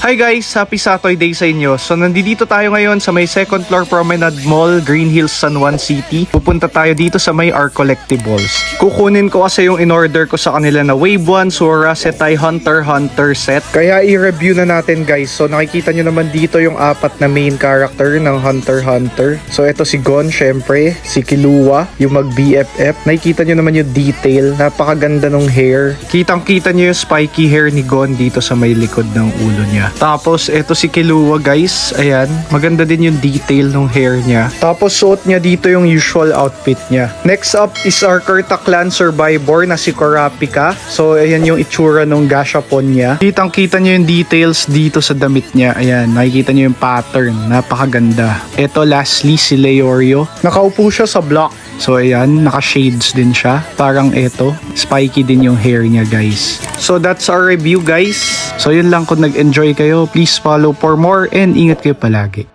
Hi guys! Happy Saturday sa inyo. So nandito tayo ngayon sa may second floor Promenade Mall, Green Hills, San Juan City. Pupunta tayo dito sa may R Collectibles. Kukunin ko kasi yung in-order ko sa kanila na Wave 1 Sora Setai Hunter Hunter set. Kaya i-review na natin guys. So nakikita nyo naman dito yung apat na main character ng Hunter Hunter. So ito si Gon syempre, si Killua, yung mag BFF. Nakikita nyo naman yung detail. Napakaganda ng hair. Kitang-kita nyo yung spiky hair ni Gon dito sa may likod ng ulo niya. Tapos, eto si Killua guys. Ayan. Maganda din yung detail ng hair niya. Tapos, suot niya dito yung usual outfit niya. Next up is our Kurta Clan survivor na si Kurapika. So, ayan yung itsura ng gashapon niya. Kitang-kita niyo yung details dito sa damit niya. Ayan. Nakikita niyo yung pattern. Napakaganda. Eto, lastly, si Leorio. Nakaupo siya sa block. So ayan, naka-shades din siya. Parang eto, spiky din yung hair niya guys. So that's our review guys. So yun lang, kung nag-enjoy kayo, please follow for more and ingat kayo palagi.